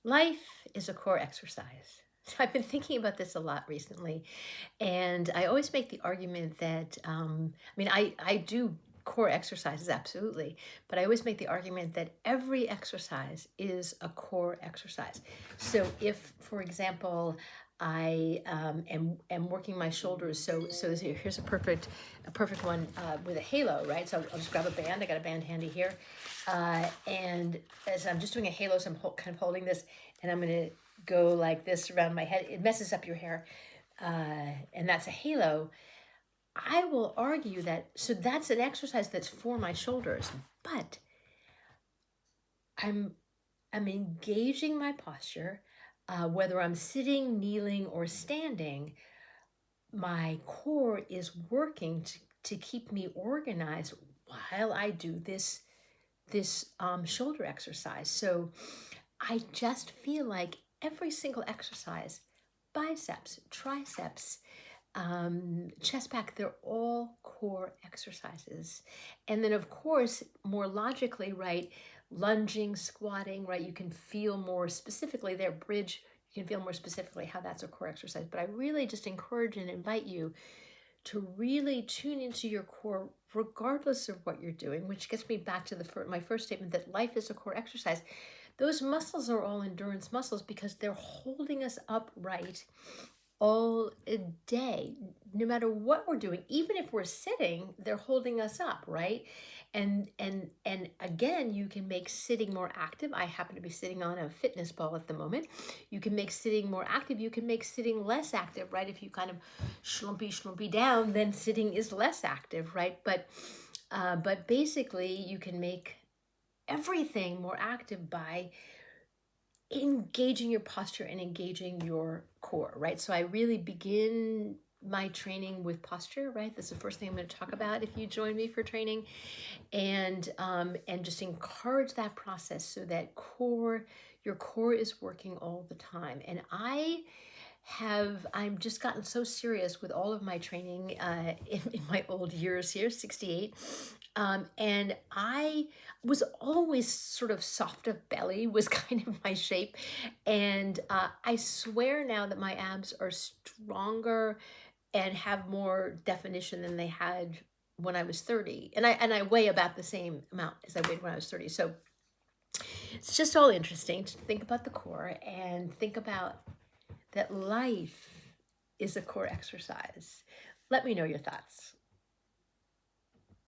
Life is a core exercise. So I've been thinking about this a lot recently, and I always make the argument that, I do core exercises, absolutely, but I always make the argument that every exercise is a core exercise. So if, for example, I am working my shoulders, so here's a perfect one with a halo, right? So I'll just grab a band. I got a band handy here, and as I'm just doing a halo, so I'm kind of holding this, and I'm gonna go like this around my head. It messes up your hair, and that's a halo. I will argue that, so that's an exercise that's for my shoulders, but I'm I'm engaging my posture, whether I'm sitting, kneeling, or standing. My core is working to keep me organized while I do this shoulder exercise. So I just feel like every single exercise, biceps, triceps, chest back, they're all core exercises. And then, of course, more logically, right, lunging, squatting, right, you can feel more specifically there, bridge, you can feel more specifically how that's a core exercise. But I really just encourage and invite you to really tune into your core regardless of what you're doing, which gets me back to my first statement that life is a core exercise. Those muscles are all endurance muscles because they're holding us upright all day, no matter what we're doing. Even if we're sitting, they're holding us up, right? And again, you can make sitting more active. I happen to be sitting on a fitness ball at the moment. You can make sitting more active. You can make sitting less active, right? If you kind of schlumpy down, then sitting is less active, right? But basically, you can make everything more active by engaging your posture and engaging your core, right? So I really begin my training with posture, right? That's the first thing I'm going to talk about if you join me for training, and just encourage that process so that your core is working all the time. And I'm just gotten so serious with all of my training in my old years here, 68. And I was always sort of soft of belly was kind of my shape. And I swear now that my abs are stronger and have more definition than they had when I was 30. And I weigh about the same amount as I weighed when I was 30. So it's just all interesting to think about the core and think about that life is a core exercise. Let me know your thoughts.